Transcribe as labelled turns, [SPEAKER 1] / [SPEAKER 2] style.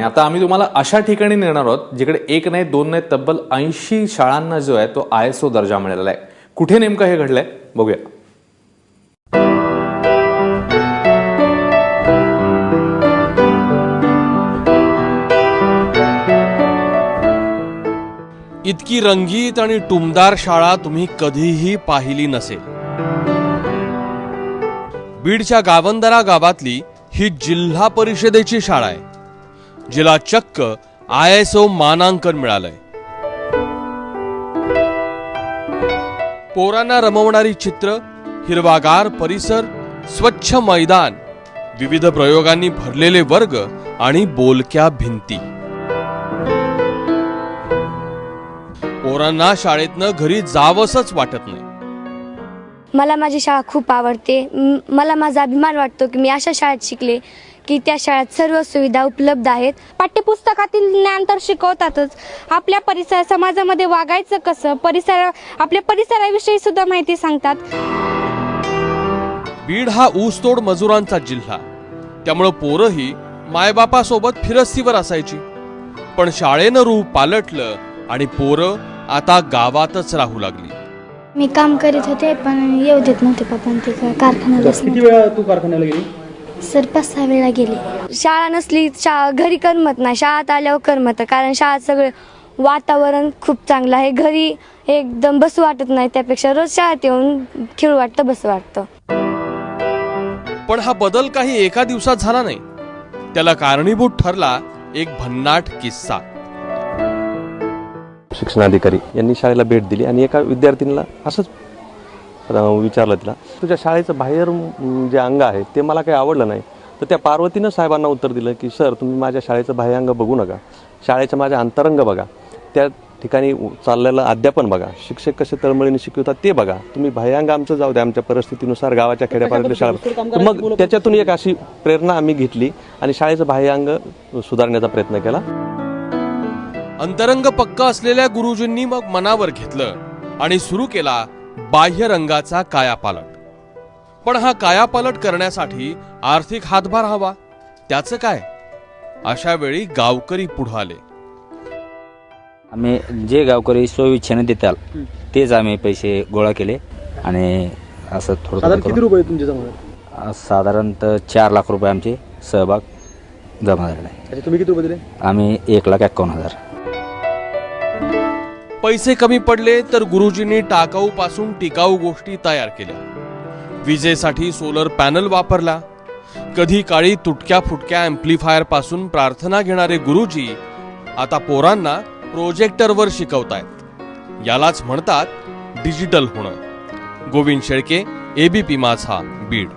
[SPEAKER 1] आता आम्ही तुम्हाला अशा ठिकाणी नेणार आहोत जिकडे एक नाही दोन नाही तब्बल 80 शाळांना जो आहे तो ISO दर्जा मिळालेला आहे. कुठे नेमकं हे घडलंय बघूया.
[SPEAKER 2] इतकी रंगीत आणि टुमदार शाळा तुम्ही कधीही पाहिली नसेल. बीडच्या गावंदरा गावातली ही जिल्हा परिषदेची शाळा आहे, जिला चक्क ISO मानांकन मिळालंय. पोरांना रमवणारी चित्र, हिरवागार परिसर, स्वच्छ मैदान, विविध प्रयोगांनी भरलेले वर्ग आणि बोलक्या भिंती. पोरांना शाळेतनं घरी जावंसच वाटत नाही.
[SPEAKER 3] मला माझी शाळा खूप आवडते. मला माझा अभिमान वाटतो की मी अशा शाळेत शिकले की त्या शाळेत सर्व सुविधा उपलब्ध आहेत.
[SPEAKER 4] पाठ्यपुस्तकातील ज्ञान तर शिकवतातच, आपल्या परिसर समाजामध्ये वागायचं कसं, आपल्या परिसराविषयी सुद्धा माहिती सांगतात.
[SPEAKER 2] बीड हा ऊसतोड मजुरांचा जिल्हा, त्यामुळं पोरंही मायबापासोबत फिरस्तीवर असायची. पण शाळेनं रूप पालटलं आणि पोरं आता गावातच राहू लागली.
[SPEAKER 5] मी काम करीत होते पण येऊ देत नव्हते पप्पा ते कारखान्याला.
[SPEAKER 6] किती वेळा तू कारखान्याला गेली?
[SPEAKER 5] सर 5-6 वेळा गेले.
[SPEAKER 3] शाळा नसली घरी करमत नाही, शाळेत आल्यावर करमत, कारण शाळेत सगळं वातावरण खूप चांगलं आहे. घरी एकदम बसू वाटत नाही, त्यापेक्षा रोज शाळेत येऊन खेळू वाटतं, बसू वाटतं.
[SPEAKER 2] पण हा बदल काही एका दिवसात झाला नाही. त्याला कारणीभूत ठरला एक भन्नाट किस्सा.
[SPEAKER 7] शिक्षणाधिकारी यांनी शाळेला भेट दिली आणि एका विद्यार्थींना असंच विचारलं, तिला तुझ्या शाळेचं बाहेर जे अंग आहे ते मला काही आवडलं नाही. तर त्या पार्वतीनं साहेबांना उत्तर दिलं की सर, तुम्ही माझ्या शाळेचं बाह्य अंग बघू नका, शाळेचं माझ्या अंतरंग बघा, त्या ठिकाणी चाललेलं अध्यापन बघा, शिक्षक कसे तळमळीने शिकवतात ते बघा. तुम्ही बाह्यांग आमचं जाऊ द्या, आमच्या परिस्थितीनुसार गावाच्या खेड्यापाड्यातल्या शाळा. तर मग त्याच्यातून एक अशी प्रेरणा आम्ही घेतली आणि शाळेचं बाह्य अंग सुधारण्याचा प्रयत्न केला.
[SPEAKER 2] अंतरंग पक्क असलेल्या गुरुजींनी मग मनावर घेतलं आणि सुरू केला बाह्य रंगाचा कायापालट. पण हा कायापालट करण्यासाठी आर्थिक हातभार हवा. त्याचं काय? अशा वेळी गावकरी पुढे आले.
[SPEAKER 8] आम्ही जे गावकरी स्वइच्छेने देतात तेच आम्ही पैसे गोळा केले आणि असं थोडं.
[SPEAKER 6] किती रुपये तुमचे जमा?
[SPEAKER 8] साधारणतः 4 लाख रुपये आमचे सहभाग जमा झालेला आहे.
[SPEAKER 6] तुम्ही किती रुपये दिले?
[SPEAKER 8] आम्ही 1,51,000.
[SPEAKER 2] पैसे कमी पडले तर गुरुजींनी टाकाऊ पासून टिकाऊ गोष्टी तयार केल्या. विजेसाठी सोलर पॅनल वापरला. कधी काळी तुटक्या फुटक्या अँप्लिफायर पासून प्रार्थना घेणारे गुरुजी आता पोरांना प्रोजेक्टरवर शिकवतायत. यालाच म्हणतात डिजिटल होणं. गोविंद शेळके, ABP माझा, बीड.